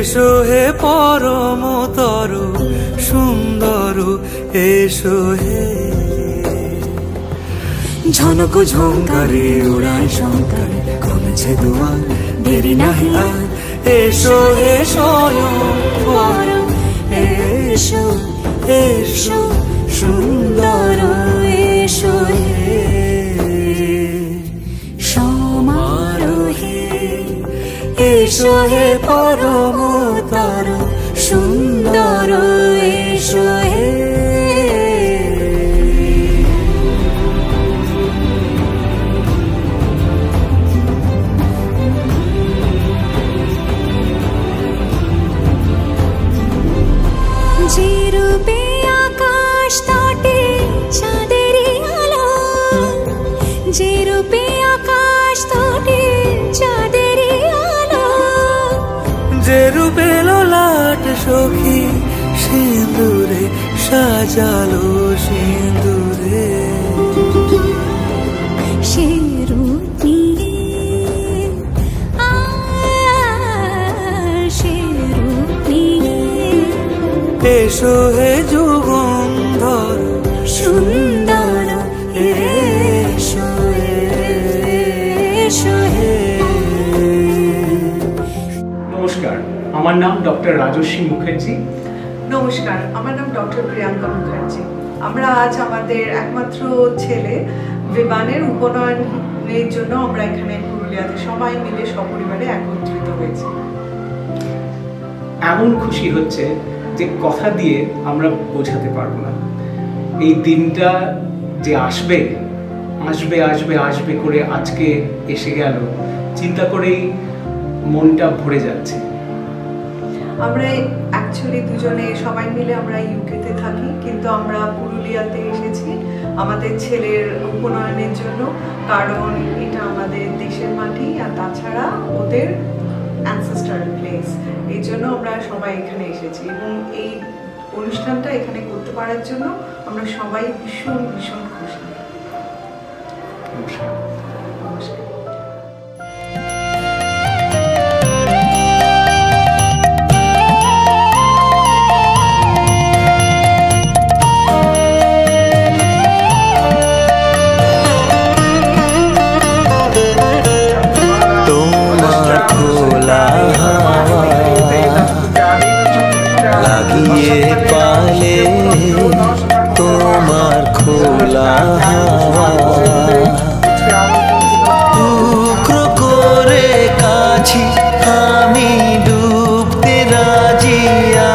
এসো হে পরমতর সুন্দর এসো হে। ঝনক ঝঙ্কারে উড়ায় শঙ্কারে কমেছে দুয়ার দেরি নাহি আর। এসো হে স্বয়ং পরম এসো এসো সুন্দর এসো হে সমারোহে। এসো হে পরমতর সুন্দর এসো হে। যে রূপে আকাশ তটে চাঁদেরই আলো, যে রূপে আকাশ তটে চাঁদেরই আলো, যে রূপে ললাট সখী সিঁদুরে সাজালো সিঁদুরে। সে রূপ নিয়ে সে রূপ নিয়ে এসো হে যুগন্ধর সুন্দর এসো এসো হে। নমস্কার, আমার নাম ডক্টর রাজস্বী মুখার্জি। নমস্কার, আমার নাম ডক্টর প্রিয়াঙ্কা মুখার্জি। আমরা আজ আমাদের একমাত্র ছেলে বিমানের উপনয়নের জন্য আমরা এখানে পুরুলিয়াতে সবাই মিলে সপরিবারে একত্রিত হয়েছি। এমন খুশি হচ্ছে যে কথা দিয়ে আমরা বোঝাতে পারবো না। এই দিনটা যে আসবে আসবে আসবে আসবে করে আজকে এসে গেল, চিন্তা করেই মনটা ভরে যাচ্ছে। আমরা অ্যাকচুয়ালি দুজনে সবাই মিলে আমরা ইউকেতে থাকি, কিন্তু আমরা পুরুলিয়াতে এসেছি আমাদের ছেলের উপনয়নের জন্য, কারণ এটা আমাদের দেশের মাটি আর তাছাড়া ওদের অ্যানসেস্ট্রাল প্লেস। এই জন্য আমরা সবাই এখানে এসেছি এবং এই অনুষ্ঠানটা এখানে করতে পারার জন্য আমরা সবাই ভীষণ ভীষণ খুশি। নমস্কার। লাগিয়ে পালে তোমার খোলা হাওয়া, টুকরো করে কাছি আমি ডুবতে রাজি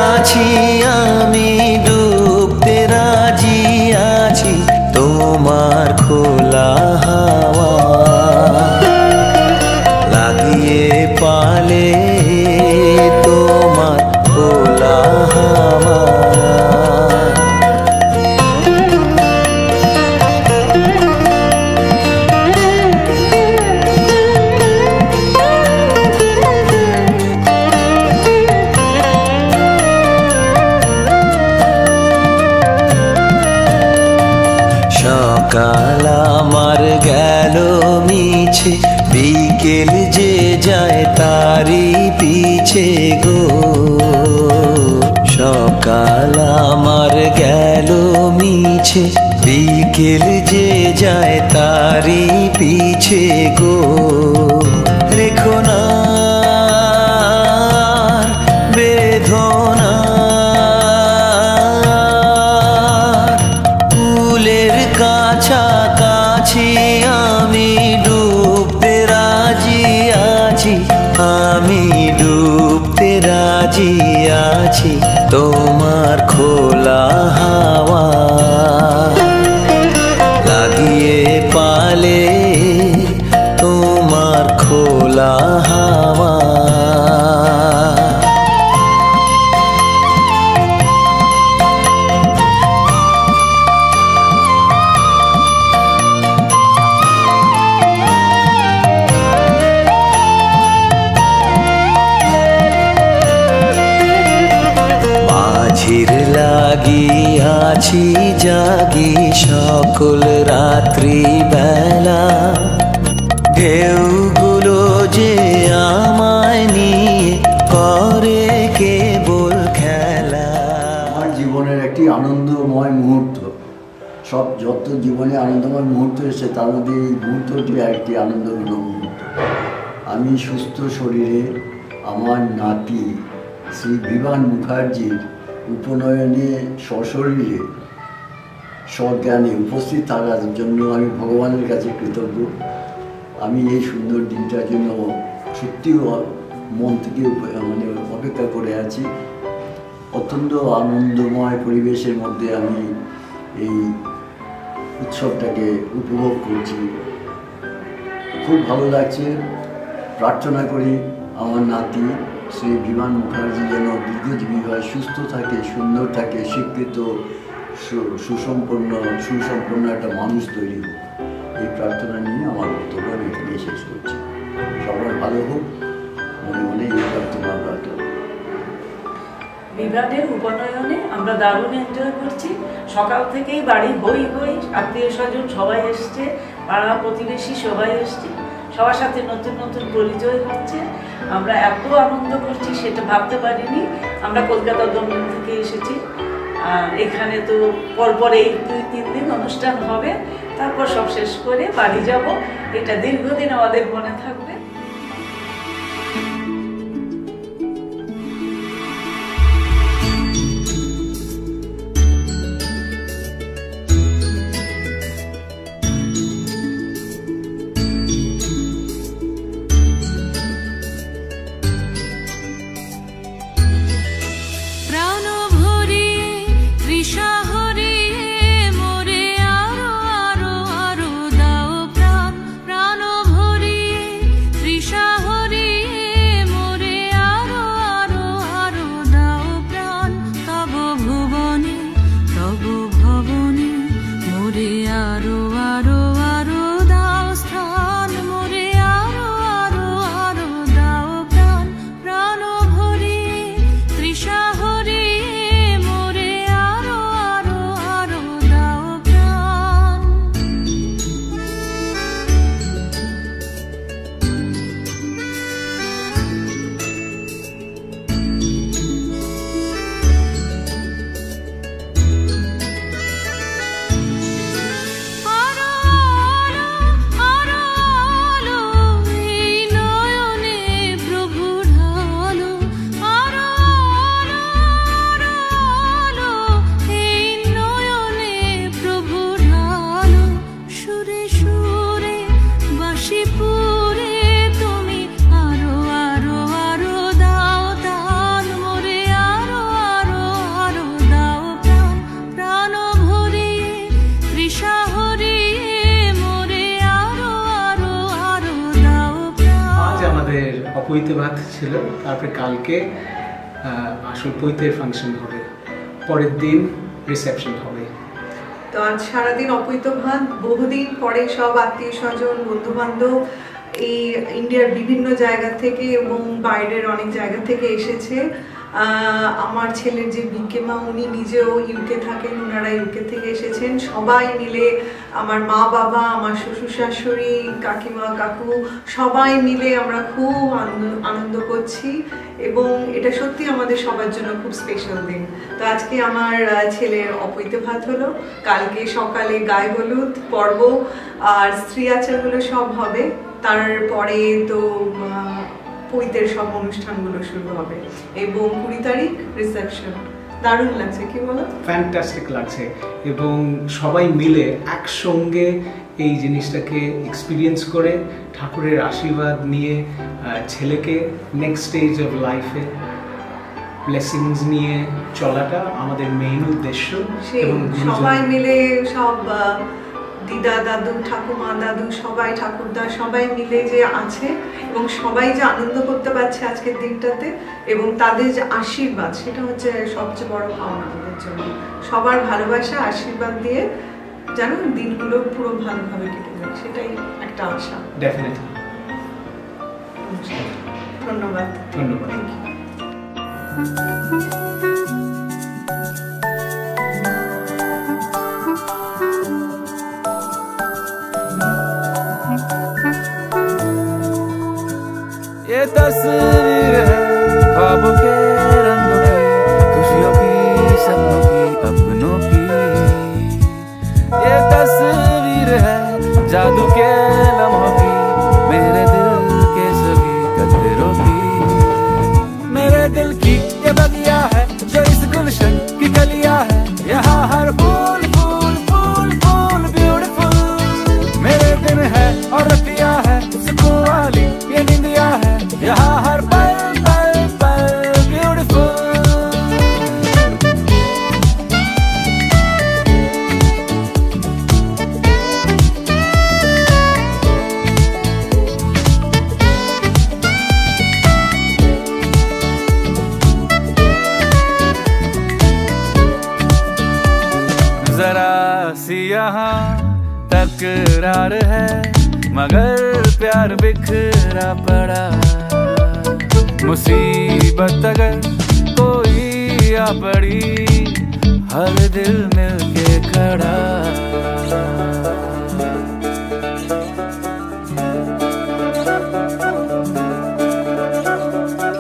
আছি, আমি ডুবতে রাজি আছি তোমার খোলা হাওয়া। লাগিয়ে পালে তোমার খোলা হাওয়া। সকাল আমার গেল মিছে, বিকেল যে যায় তারি পিছে গো। সকাল আমার গেল মিছে, বিকেল যে যায় তারি পিছে গো। রেখো না বেদনা ফুলের কাছাকাছি, আমি ডুবতে রাজি আছি, আমি ডুবতে রাজি আছি তোমার খোলা হাওয়া। লাগিয়ে পালে তোমার খোলা হাওয়া। লাগিয়াছি জাগি সকল রাত্রি বেলা, ঢেউগুলো যে আমায় নিয়ে করে সব যত জীবনে আনন্দময় মুহূর্ত এসেছে তার মধ্যে এই মুহূর্তটি একটি আনন্দঘন মুহূর্ত। আমি সুস্থ শরীরে আমার নাতি শ্রী বিমান মুখার্জির উপনয়নে সশরীরে সজ্ঞানে উপস্থিত থাকার জন্য আমি ভগবানের কাছে কৃতজ্ঞ। আমি এই সুন্দর দিনটার জন্য সত্যি মন থেকে মানে অপেক্ষা করে আছি। অত্যন্ত আনন্দময় পরিবেশের মধ্যে আমি এই উৎসবটাকে উপভোগ করছি, খুব ভালো লাগছে। প্রার্থনা করি আমার নাতি শ্রী বিমান মুখার্জি যেন দীর্ঘজীবী হয়, সুস্থ থাকে, সুন্দর থাকে, শিক্ষিত সুসম্পন্ন একটা মানুষ তৈরি হোক, এই প্রার্থনা নিয়ে আমার বক্তব্য আমি এখানে শেষ করছি। সবার ভালো হোক, মনে মনে এই প্রার্থনা প্রার্থনা। বিভ্রাটের উপনয়নে আমরা দারুণ এনজয় করছি। সকাল থেকেই বাড়ি হই হই, আত্মীয় স্বজন সবাই এসছে, পাড়া প্রতিবেশী সবাই এসছে, সবার সাথে নতুন নতুন পরিচয় হচ্ছে। আমরা এত আনন্দ করছি সেটা ভাবতে পারিনি। আমরা কলকাতা দমদম থেকে এসেছি, আর এখানে তো পরপর এই 2-3 দিন অনুষ্ঠান হবে, তারপর সব শেষ করে বাড়ি যাব। এটা দীর্ঘদিন আমাদের মনে থাকবে। পৈতে ভাত ছিল, তারপরে কালকে আসল পৈতের ফাংশন হবে, পরের দিন রিসেপশন হবে। তো আজ সারাদিন অপৈত ভাত, বহুদিন পরে সব আত্মীয় স্বজন বন্ধু বান্ধব এই ইন্ডিয়ার বিভিন্ন জায়গা থেকে এবং বাইরের অনেক জায়গা থেকে এসেছে। আমার ছেলের যে বিকেমা, উনি নিজেও ইউকে থাকেন, ওনারা ইউকে থেকে এসেছেন। সবাই মিলে, আমার মা বাবা, আমার শ্বশুর শাশুড়ি, কাকিমা কাকু, সবাই মিলে আমরা খুব আনন্দ করছি এবং এটা সত্যি আমাদের সবার জন্য খুব স্পেশাল দিন। তো আজকে আমার ছেলের অপৈত ভাত হলো, কালকে সকালে গায়ে হলুদ পর্ব আর স্ত্রী আচারগুলো সব হবে, তারপরে তো পৈতের সব অনুষ্ঠানগুলো শুরু হবে এবং 20 তারিখ রিসেপশন। দারুণ লাগছে, কি বলো? ফ্যান্টাস্টিক লাগছে এবং সবাই মিলে একসঙ্গে এই জিনিসটাকে এক্সপিরিয়েন্স করে ঠাকুরের আশীর্বাদ নিয়ে ছেলেকে নেক্সট স্টেজ অফ লাইফে ব্লেসিংস নিয়ে চলাটা আমাদের মেইন উদ্দেশ্য। এবং সবাই মিলে সব দিদা দাদু ঠাকুমা দাদু সবাই ঠাকুরদা সবাই মিলে যে আছে এবং সবাই যে আনন্দ করতে পারছে আজকের দিনটাতে এবং তাদের যে আশীর্বাদ, সেটা হচ্ছে সবচেয়ে বড় পাওনা আমাদের জন্য। সবার ভালোবাসা আশীর্বাদ দিয়ে যেন দিনগুলো পুরো ভালোভাবে কেটে যায়, সেটাই একটা আশা। ডেফিনেটলি। ধন্যবাদ। ধন্যবাদ। ये तस्वीर है ख्वाबों के रंगों की, खुशियों की, सपनों की, अपनों की। ये जादू के लम्हों की, मेरे दिल के सभी कतरों की। मेरे दिल की ये बगिया है जो इस गुलशन की कलिया है, यहाँ हर फूल फूल फूल फूल ब्यूटीफुल। मेरे दिन है और रतिया है, सुकून वाली ये निंदिया है, यहाँ हर पल पल पल ब्यूटीफुल। जरा सी यहाँ तकरार है, मगर प्यार बिखरा पड़ा। मुसीबत अगर कोई आ पड़ी, हर दिल मिलके खड़ा।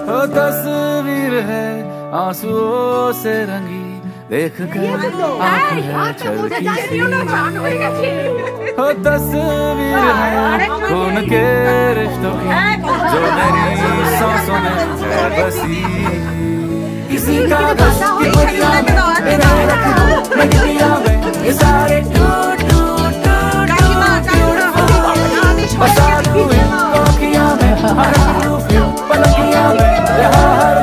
ओ तस्वीर है आंसुओं से रंगी, देख कर आँख है छलकी। हो तस्वीर है खून के रिश्तों की, जो मेरी सांसों में है बसी। किसी का दस की दुनिया में तेरा रख दो मैं दुनिया में, ये सारे टूट टूट टूट बसा दूं इन आँखियों में, हर फिर पलकियों में, यहाँ हर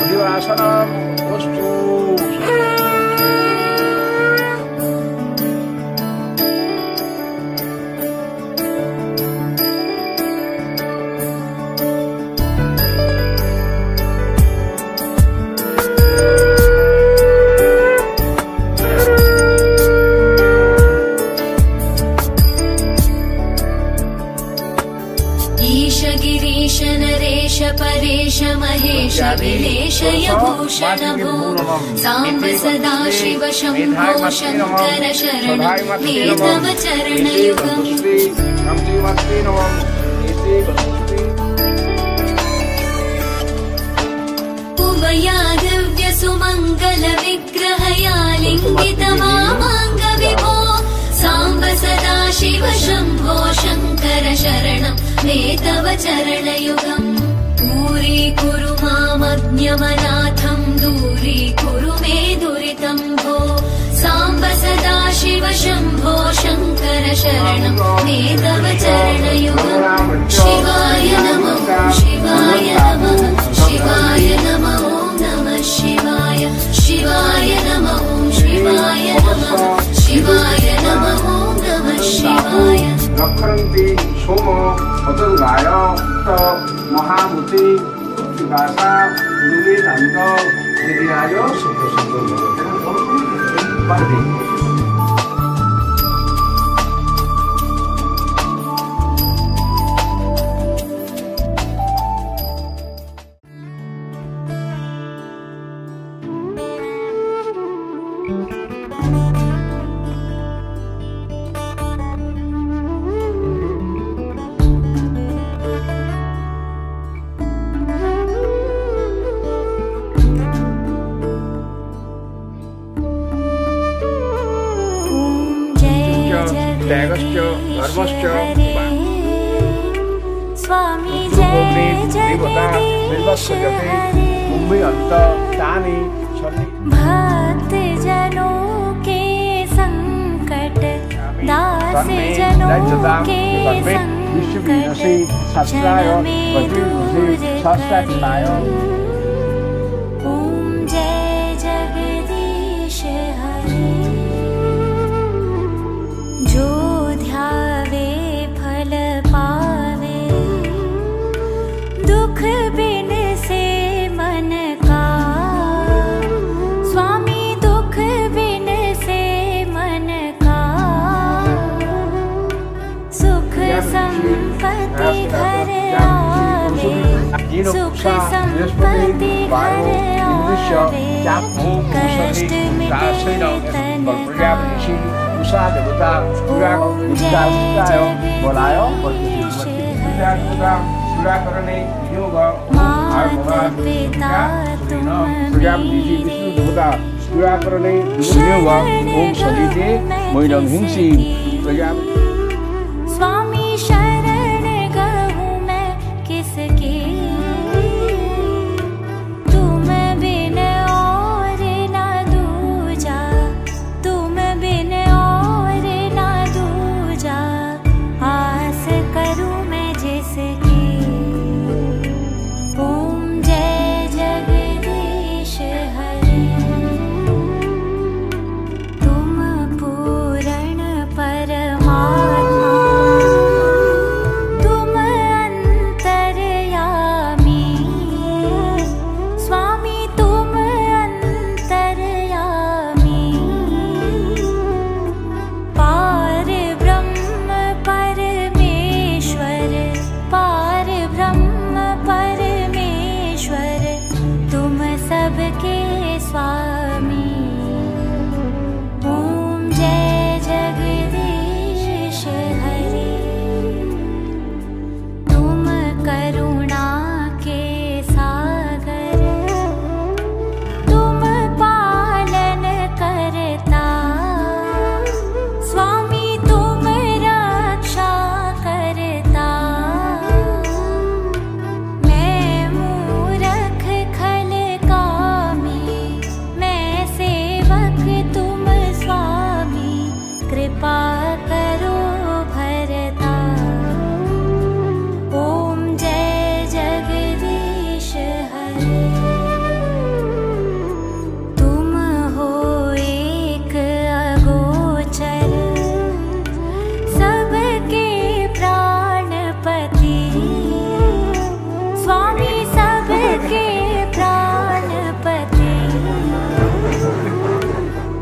Udivasana Vastu. परेश महेश विलेशय भूषणभो साम्ब सदा शिव शम्भो शङ्कर शरणं मे तव चरणयुगम् उमया दिव्य सुमङ्गल विग्रहया लिङ्गित मामाङ्ग विभो साम्ब सदा शिव शम्भो शङ्कर शरणं मे तव चरणयुगम् दूरीकुरु मामज्ञमनाथं दूरीकुरु मे दुरितं भो साम्ब सदा शिव शम्भो शङ्कर शरणं मे तव चरणयुगम् शिवाय नमः शिवाय नमः शिवाय नमः ॐ नमः शिवाय शिवाय नमः ॐ शिवाय नमः शिवाय नमः ॐ नमः शिवाय रक्षन्ति सोम चतुर्गाय महामुति शिवासा नीलकान्त गिरिराज स्वामी जय जगदीश भक्त जनों के संकट दास जनों के संकट क्षण में दूर करे। ओम जय जगदीश हरे जो ध्यावे फल पावे दुख बिन से मन का स्वामी दुख बिन से मन का सुख संपत्ति घर आवे सुख संपत्ति घर आवे कष्ट मिटे तन का। उषा देवता पूरा बोलायो पूरा करने योग विष्णु देवता पूरा करने योग ओम सदिते मैडम हिंसी स्वामी शरण गहूँ मैं किसकी तुम बिन और ना दूजा तुम बिन और ना दूजा आस करूँ मैं जिसकी। ओम जय जगदीश हरे तुम पूर्ण परमा स्वामी सबके प्राणपति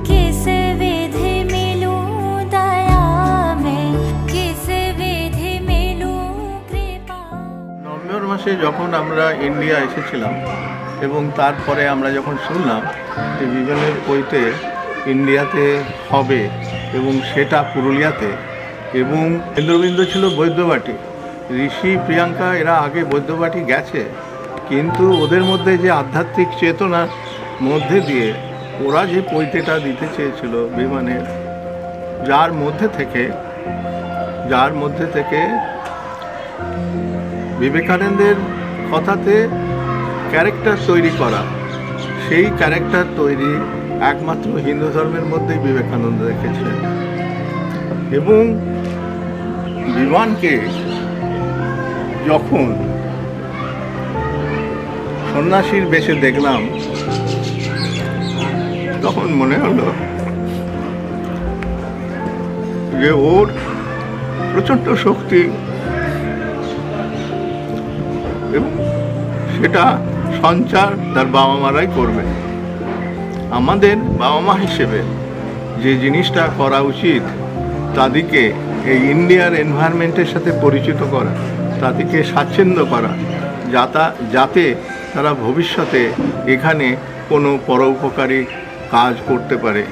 किस विधि मिलूं दया में किस विधि मिलूं कृपा। নভেম্বর মাসে যখন আমরা ইন্ডিয়া এসেছিলাম এবং তারপরে আমরা যখন শুনলাম যে বিজনের বইতে ইন্ডিয়াতে হবে এবং সেটা পুরুলিয়াতে, এবং কেন্দ্রবিন্দু ছিল বৈদ্যবাটি। ঋষি প্রিয়াঙ্কা এরা আগে বৈদ্যবাটি গেছে, কিন্তু ওদের মধ্যে যে আধ্যাত্মিক চেতনার মধ্যে দিয়ে ওরা যে পৈতেটা দিতে চেয়েছিল বিমানের, যার মধ্যে থেকে বিবেকানন্দের কথাতে ক্যারেক্টার তৈরি করা, সেই ক্যারেক্টার তৈরি একমাত্র হিন্দু ধর্মের মধ্যেই বিবেকানন্দ রেখেছিলেন। এবং বিমানকে যখন সন্ন্যাসীর বেশে দেখলাম তখন মনে হলো যে ওর প্রচণ্ড শক্তি, এবং সেটা সঞ্চার তার বাবা মারাই করবে। আমাদের বাবা মা হিসেবে যে জিনিসটা করা উচিত তাদেরকে এই ইন্ডিয়ার এনভায়রনমেন্টের সাথে পরিচিত করা, তাদেরকে স্বাচ্ছন্দ্য করা, যাতে তারা ভবিষ্যতে এখানে কোনো পরোপকারী কাজ করতে পারে।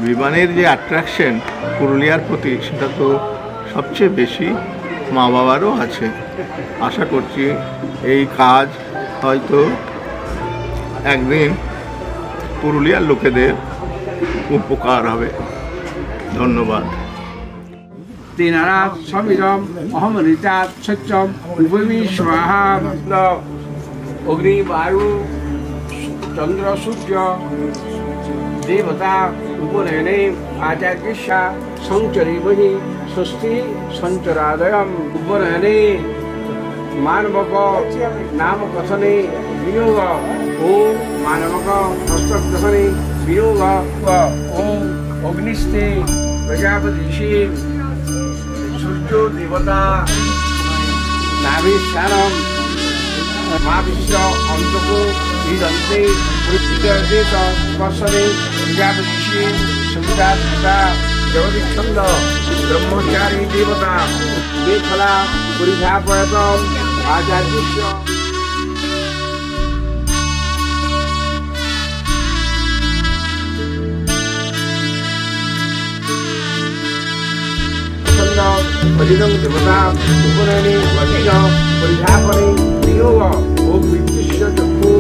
বিমানের যে অ্যাট্রাকশন পুরুলিয়ার প্রতি, সেটা তো সবচেয়ে বেশি মা বাবারও আছে। আশা করছি এই কাজ হয়তো একদিন পুরুলিয়ার লোকেদের উপকার হবে। ধন্যবাদ। তেনারা সমিরম অহম ঋতাৎ সত্যম উপমি স্বাহা। অগ্নি বায়ু চন্দ্র সূর্য দেবতা উপনয়নে আচার্যা সঞ্চরিমহি স্বস্তি সঞ্চরাদয়ম। উপনয়নে মানবক নাম কথনে বিয়োগ ওম মানবক হস্তগ্রহণে বিয়োগ ওম অগ্নিস্তে প্রজাপতিষি সূর্য দেবতা নাভিস্থানম মা বিশ্ব অন্তকো বিদন্তে পৃথিবীদেশ স্পর্শনে প্রজাপতিষি সুবিধা দেবতা জগদীচ্ছন্দ ব্রহ্মচারী দেবতা বেফলা পরিধাপয়তম আচার্যস্য। অধিকং দেবতা উপনয়নে অধিক পরিধাপনে বিয়োগ ও মৃত্যুস্য চক্ষু।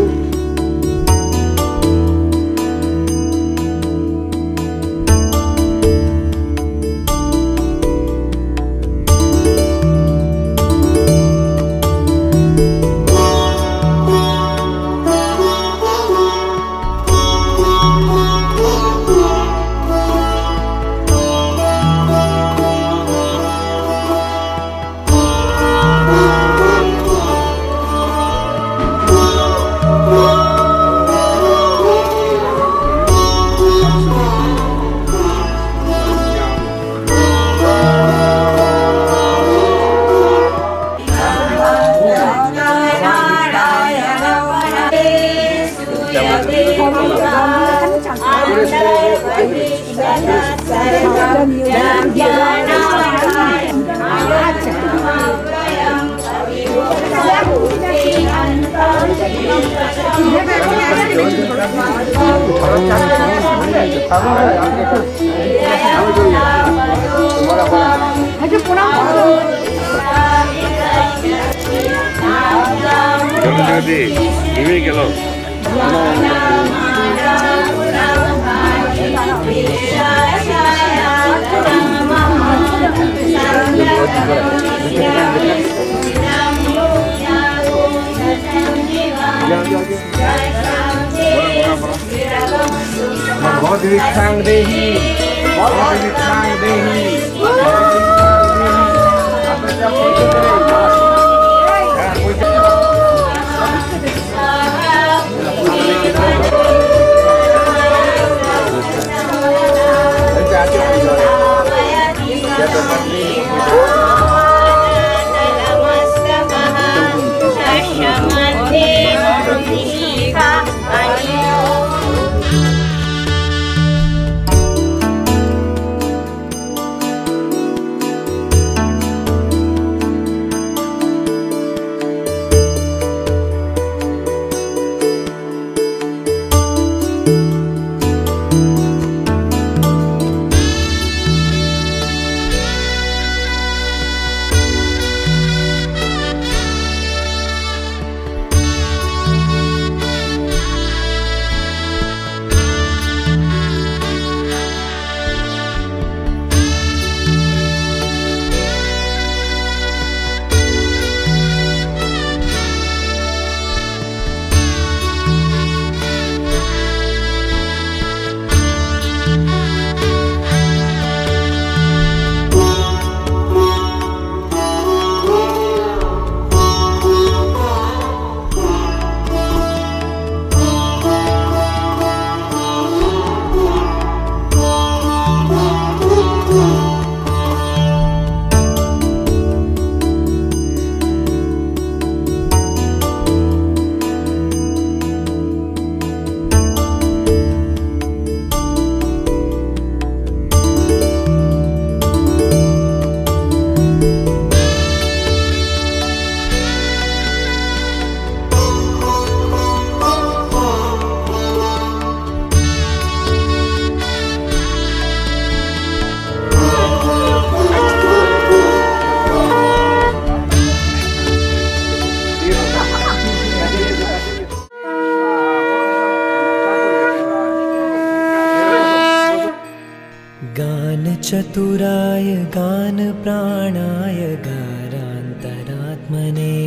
चतुराय गान प्राणाय गारान्तरात्मने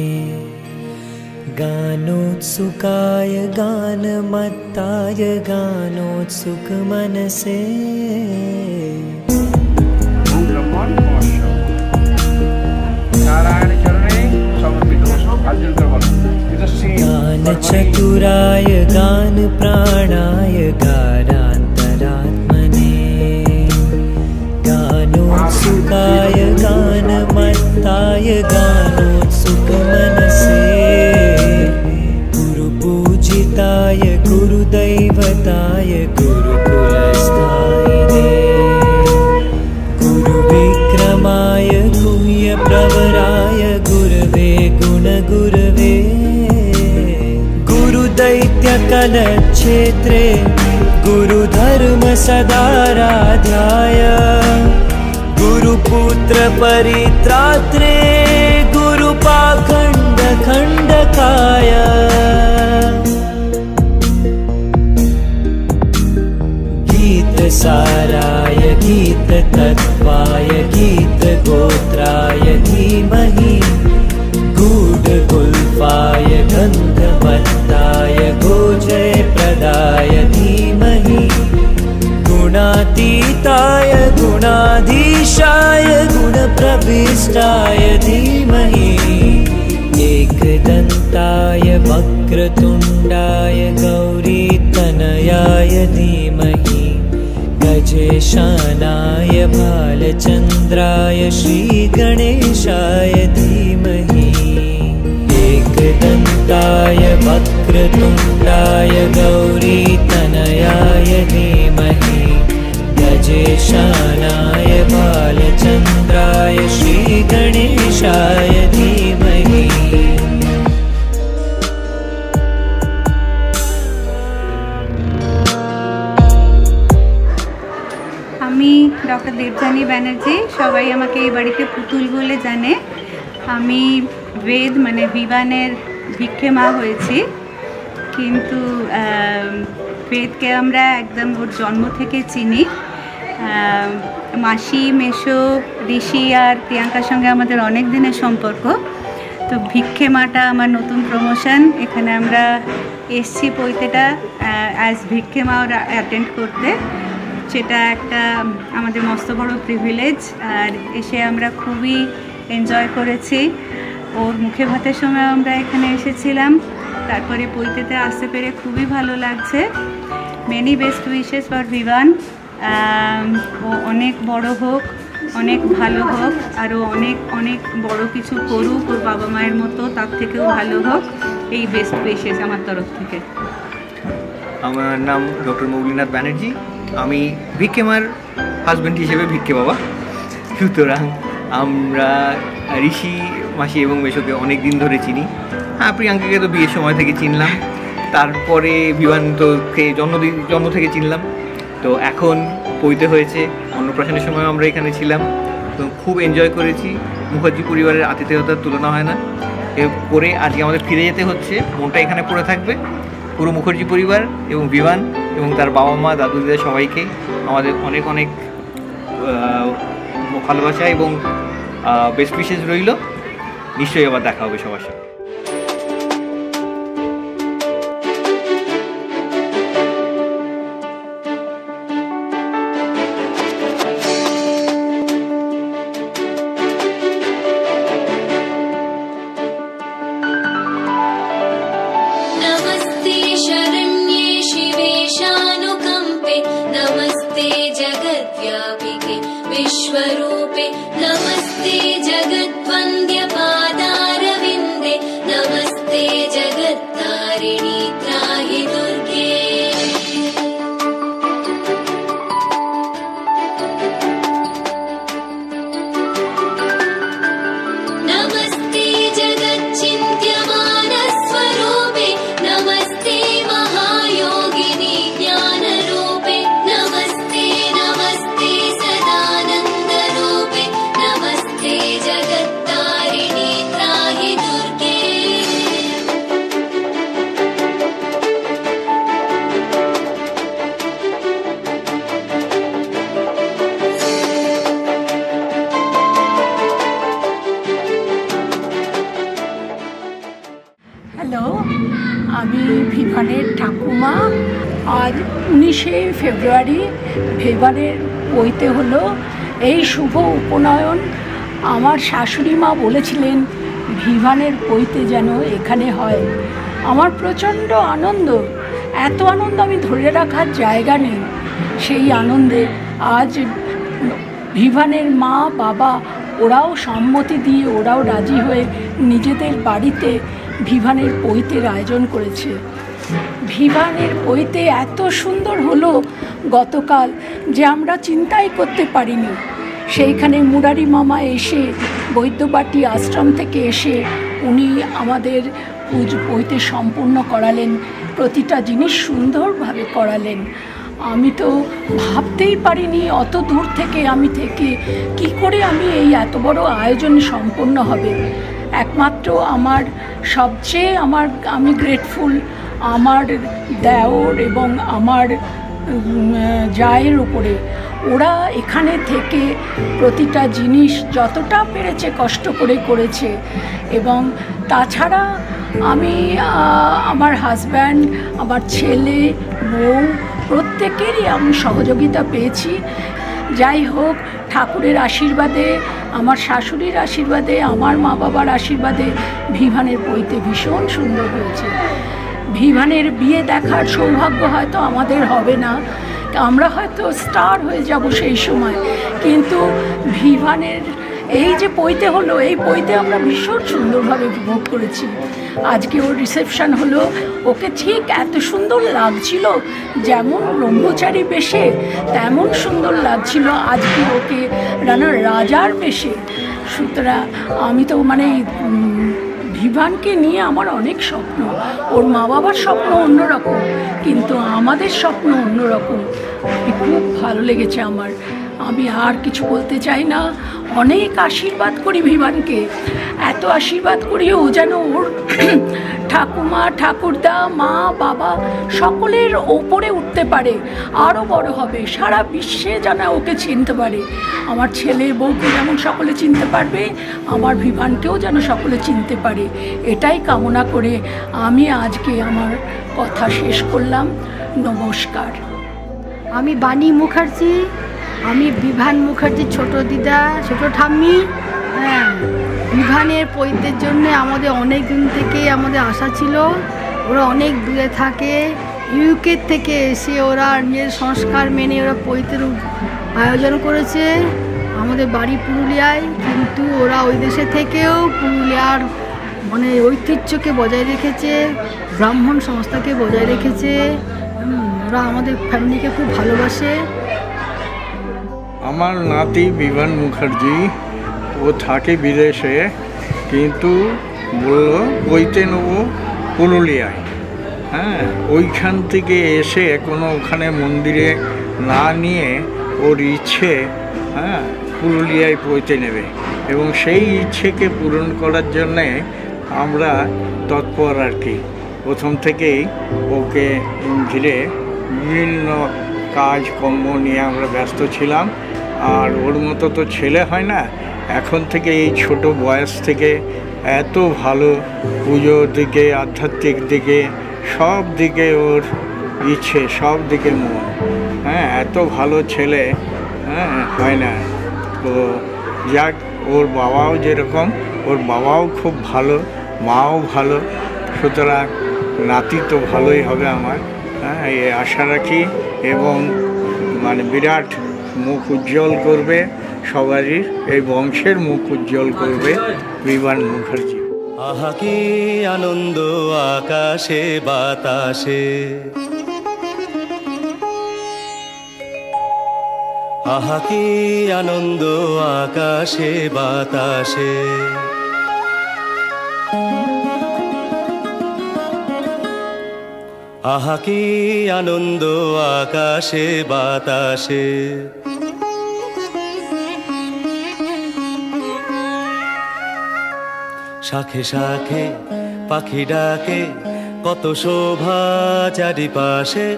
गानोत्सुकाय गानमत्ताय गानोत्सुकमनसे नारायण चरणे समर्पित गान चतुराय गान प्राणाय गारान्तरात्मने गानोत्सुकाय गानमत्ताय गानोत्सुकमनसे गुरुपूजिताय गुरुदैवताय गुरुकुलस्थायिने गुरुविक्रमाय गुह्यप्रवराय गुरवे गुणगुरवे गुरुदैत्यकलक्षेत्रे गुरुधर्मसदाराध्याय गुरुपुत्रपरित्रात्रे गुरुपाखण्डखण्डकाय गीतसाराय गीततत्त्वाय गीतगोत्राय धीमहि गूढगुल्फाय गन्धवत्ताय गोजयप्रदाय धीमहि गुणातीताय गुणाधीशाय गुणप्रविष्टाय धीमहि एकदन्ताय वक्रतुण्डाय गौरीतनयाय धीमहि गजेशानाय भालचन्द्राय श्रीगणेशाय धीमहि एकदन्ताय वक्रतुण्डाय गौरीतनयाय धीमहि गजेशानाय भालचन्द्राय श्रीगणेशाय धीमहि আমি ডক্টর দেবযানী ব্যানার্জি, সবাই আমাকে এই বাড়িতে পুতুল বলে জানে। আমি বেদ মানে বিবানের ভিক্ষে মা হয়েছি, কিন্তু বেদকে আমরা একদম ওর জন্ম থেকে চিনি। মাসি, মেশো, ঋষি আর প্রিয়াঙ্কার সঙ্গে আমাদের অনেক দিনের সম্পর্ক। তো ভিক্ষে মাটা আমার নতুন প্রমোশন। এখানে আমরা এসছি পৈতেটা অ্যাজ ভিক্ষে মা অ্যাটেন্ড করতে, সেটা একটা আমাদের মস্ত বড় প্রিভিলেজ। আর এসে আমরা খুবই এনজয় করেছি। ওর মুখে ভাতের সময় আমরা এখানে এসেছিলাম, তারপরে পৈতেতে আসতে পেরে খুবই ভালো লাগছে। Many best wishes for Vivan. ও অনেক বড় হোক, অনেক ভালো হোক, আরও অনেক অনেক বড় কিছু করুক, ওর বাবা মায়ের মতো তার থেকেও ভালো হোক। এই বেস্ট উইশেস আমার তরফ থেকে। আমার নাম ডক্টর মৌলিনাথ ব্যানার্জি। আমি ভিক্ষে মার হাজব্যান্ড হিসেবে ভিক্ষে বাবা। সুতরাং আমরা ঋষি, মাসি এবং মেশোকে অনেক দিন ধরে চিনি। হ্যাঁ, প্রিয়াঙ্কাকে তো বিয়ের সময় থেকে চিনলাম, তারপরে বিমান তো জন্ম থেকে চিনলাম। তো এখন পৈতে হয়েছে, অন্নপ্রাশনের সময় আমরা এখানে ছিলাম, তো খুব এনজয় করেছি। মুখার্জি পরিবারের আতিথেয়তার তুলনা হয় না। এরপরে আজকে আমাদের ফিরে যেতে হচ্ছে, মনটা এখানে পড়ে থাকবে। পুরো মুখার্জি পরিবার এবং বিমান এবং তার বাবা মা, দাদু দিদা সবাইকে আমাদের অনেক অনেক ভালোবাসা এবং বেস্ট উইশেস রইল। নিশ্চয়ই আবার দেখা হবে সবার সাথে। विश्वरूपे नमस्ते जगद्वन्द्य पादारविन्दे হ্যালো, আমি ভিভানের ঠাকুমা। আজ 19শে ফেব্রুয়ারি ভিভানের পৈতে হলো। এই শুভ উপনয়ন আমার শাশুড়ি মা বলেছিলেন ভিভানের পৈতে যেন এখানে হয়। আমার প্রচণ্ড আনন্দ, এত আনন্দ আমি ধরে রাখার জায়গা নেই। সেই আনন্দে আজ ভিভানের মা বাবা ওরাও সম্মতি দিয়ে, ওরাও রাজি হয়ে নিজেদের বাড়িতে ভিভানের পৈতের আয়োজন করেছে। ভিভানের পৈতে এত সুন্দর হলো গতকাল যে আমরা চিন্তাই করতে পারিনি। সেইখানে মুরারি মামা এসে বৈদ্যবাটি আশ্রম থেকে এসে উনি আমাদের পৈতে সম্পূর্ণ করালেন, প্রতিটা জিনিস সুন্দরভাবে করালেন। আমি তো ভাবতেই পারিনি অত দূর থেকে আমি থেকে কি করে আমি এই এত বড় আয়োজন সম্পন্ন হবে। একমাত্র আমার সবচেয়ে আমি গ্রেটফুল আমার দেওর এবং আমার জায়ের উপরে। ওরা এখানে থেকে প্রতিটা জিনিস যতটা পেরেছে কষ্ট করে করেছে। এবং তাছাড়া আমি আমার হাজব্যান্ড, আমার ছেলে, বউ প্রত্যেকেরই আমি সহযোগিতা পেয়েছি। যাই হোক, ঠাকুরের আশীর্বাদে, আমার শাশুড়ির আশীর্বাদে, আমার মা বাবার আশীর্বাদে ভিভানের পৈতে ভীষণ সুন্দর হয়েছে। ভিভানের বিয়ে দেখার সৌভাগ্য হয়তো আমাদের হবে না, আমরা হয়তো স্টার হয়ে যাব সেই সময়, কিন্তু ভিভানের এই যে পৈতে হলো, এই পৈতে আমরা ভীষণ সুন্দরভাবে উপভোগ করেছি। আজকে ওর রিসেপশন হলো, ওকে ঠিক এত সুন্দর লাগছিল, যেমন ব্রহ্মচারী বেশে তেমন সুন্দর লাগছিল আজকে ওকে রাজার বেশে। সুতরাং আমি তো মানে ভিভানকে নিয়ে আমার অনেক স্বপ্ন। ওর মা বাবার স্বপ্ন অন্যরকম, কিন্তু আমাদের স্বপ্ন অন্যরকম। খুব ভালো লেগেছে আমার। আমি আর কিছু বলতে চাই না। অনেক আশীর্বাদ করি ভিভানকে, এত আশীর্বাদ করি ও যেন ওর ঠাকুমা, ঠাকুরদা, মা বাবা সকলের ওপরে উঠতে পারে, আরও বড় হবে, সারা বিশ্বে যেন ওকে চিনতে পারে। আমার ছেলে বউকে যেমন সকলে চিনতে পারবে, আমার ভিভানকেও যেন সকলে চিনতে পারে, এটাই কামনা করে আমি আজকে আমার কথা শেষ করলাম। নমস্কার। আমি বাণী মুখার্জি, আমি বিভান মুখার্জির ছোট দিদা, ছোট ঠাম্মি। হ্যাঁ, বিভানের পৈতের জন্য আমাদের অনেক দিন থেকেই আমাদের আশা ছিল। ওরা অনেক দূরে থাকে, ইউকে থেকে এসে ওরা নিজের সংস্কার মেনে ওরা পৈতের আয়োজন করেছে আমাদের বাড়ি পুরুলিয়ায়। কিন্তু ওরা ওই দেশে থেকেও পুরুলিয়ার মানে ঐতিহ্যকে বজায় রেখেছে, ব্রাহ্মণ সংস্থাকে বজায় রেখেছে। ওরা আমাদের ফ্যামিলিকে খুব ভালোবাসে। আমার নাতি বিভান মুখার্জি, ও থাকে বিদেশে, কিন্তু বলল পৈতে নেব পুরুলিয়ায়। হ্যাঁ, ওইখান থেকে এসে কোনো ওখানে মন্দিরে না নিয়ে ওর ইচ্ছে পুরুলিয়ায় পৈতে নেবে, এবং সেই ইচ্ছেকে পূরণ করার জন্যে আমরা তৎপর আর কি। প্রথম থেকেই ওকে ঘিরে বিভিন্ন কাজকর্ম নিয়ে আমরা ব্যস্ত ছিলাম। আর ওর মতো তো ছেলে হয় না, এখন থেকে এই ছোট বয়স থেকে এত ভালো পুজোর দিকে, আধ্যাত্মিক দিকে, সব দিকে ওর ইচ্ছে, সব দিকে মন। হ্যাঁ, এত ভালো ছেলে হয় না। তো যাক, ওর বাবাও যেরকম, ওর বাবাও খুব ভালো, মাও ভালো, সুতরাং নাতি তো ভালোই হবে আমার। হ্যাঁ, এই আশা রাখি, এবং মানে বিরাট মুখ উজ্জ্বল করবে সবারই, এই বংশের মুখ উজ্জ্বল করবে বিভান মুখার্জি। আহা কি আনন্দ আকাশে বাতাসে, আহা কি আনন্দ আকাশে বাতাসে, আহা কি আনন্দ আকাশে বাতাসে। শাখে শাখে পাখি ডাকে, কত শোভা চারিপাশে।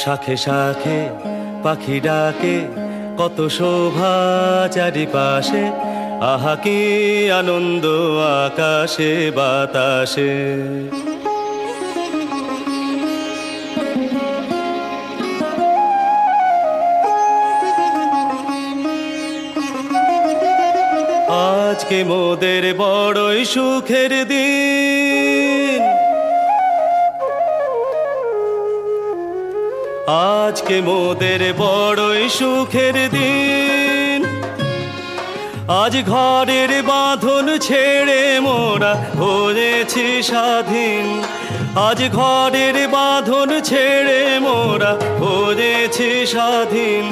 শাখে শাখে পাখি ডাকে, কত শোভা চারিপাশে, আহা কি আনন্দ আকাশে বাতাসে। আজকে মোদের বড়ই সুখের দিন, আজকে মোদের বড়ই সুখের দিন। আজ ঘরের বাঁধন ছেড়ে মোরা হয়েছি স্বাধীন, আজ ঘরের বাঁধন ছেড়ে মোরা হয়েছি স্বাধীন,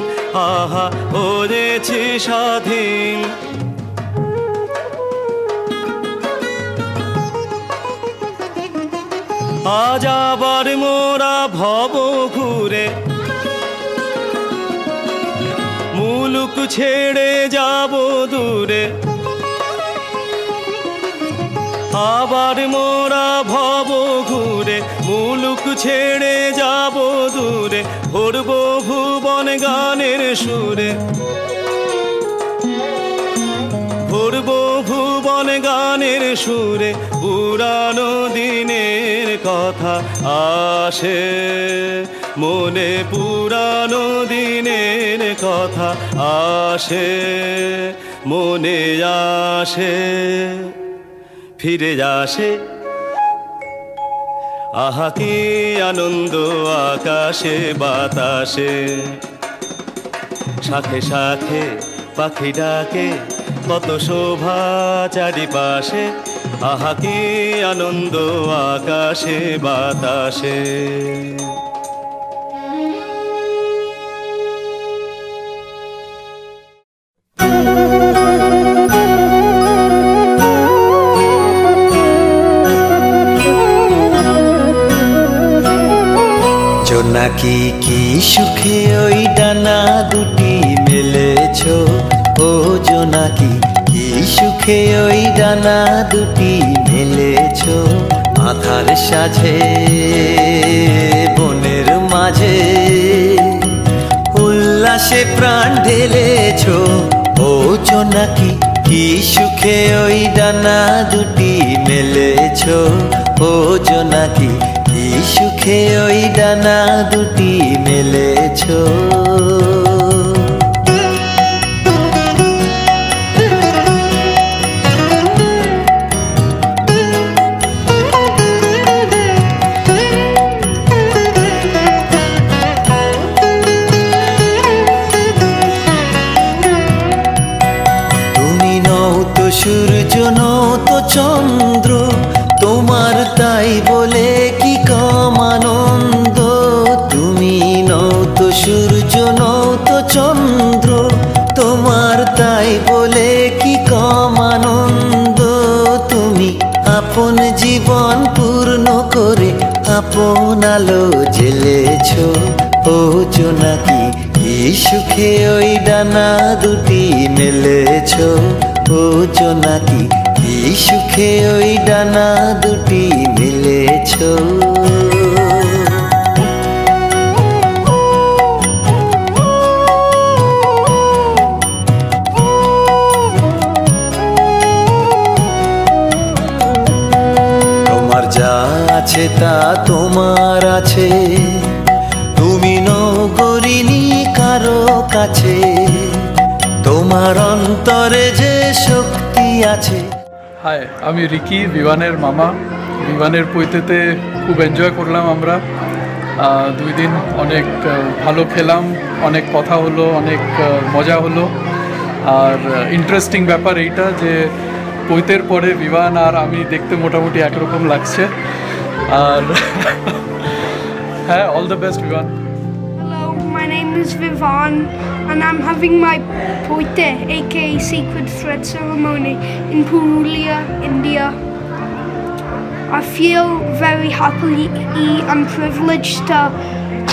আহা হয়েছি স্বাধীন। আজ আবার মোরা ভব ঘুরে মুলুক ছেড়ে যাব দূরে, আবার মোরা ভব ঘুরে মুলুক ছেড়ে যাব দূরে, ভরব ভুবন গানের সুরে, ভরব ভুবন গানের সুরে। পুরানো দিনের কথা আসে মনে, পুরানো দিনের কথা আসে মনে, আসে ফিরে আসে। আহা কি আনন্দ আকাশে বাতাসে, শাখে শাখে পাখি ডাকে, কত শোভা চারিপাশে, আহা কি আনন্দ আকাশে বাতাসে। জোনাকি কি সুখে ওই ডানা দুটি মেলেছো, ও জোনাকি কি সুখে ওই ডানা দুটি মেলেছো। আধার সাজে বনের মাঝে উল্লাসে প্রাণ ঢেলেছো, ও জোনাকি কি সুখে ওই ডানা দুটি মেলেছো, ও জোনাকি কি সুখে ওই ডানা দুটি মেলেছো। সূর্য নও তো চন্দ্র, তোমার তাই বলে কি কম আনন্দ। তুমি নও তো সূর্য নও তো চন্দ্র, তোমার তাই বলে কি কম আনন্দ। তুমি আপন জীবন পূর্ণ করে আপন আলো জ্বেলেছো, ও জোনাকি কি সুখে ওই ডানা দুটি মেলেছো, ও জোনাকি কি সুখে ওই ডানা দুটি মেলেছো। তোমার যা আছে তা তোমার আছে, তুমি নও গরিনি কারো কাছে, তোমার অন্তরে যে শক্তি আছে। হাই, আমি রিকি, বিভানের মামা। বিভানের পৈতেতে খুব এনজয় করলাম আমরা। 2 দিন অনেক ভালো খেলাম, অনেক কথা হলো, অনেক মজা হলো। আর ইন্টারেস্টিং ব্যাপার এইটা যে পৈতের পরে বিভান আর আমি দেখতে মোটামুটি একরকম লাগছে। আর হ্যাঁ, all the best Vivaan. My name is Vivan and I'm having my Poite aka Sacred Thread ceremony in Purulia, India. I feel very happy and privileged to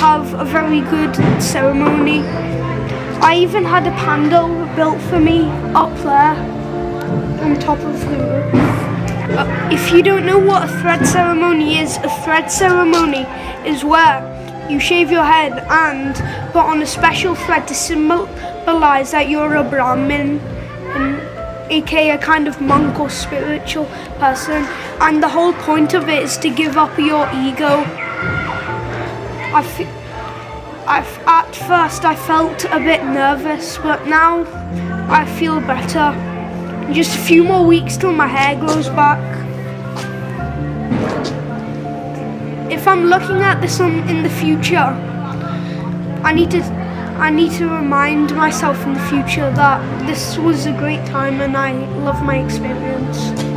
have a very good ceremony. I even had a pandal built for me up there on top of the roof. If you don't know what a thread ceremony is, a thread ceremony is where you shave your head and put on a special thread to realize that you're a Brahmin, and aka a kind of monk or spiritual person, and the whole point of it is to give up your ego. At first I felt a bit nervous, but now I feel better. Just a few more weeks till my hair grows back. If I'm looking at this in the future, I need to remind myself in the future that this was a great time and I love my experience.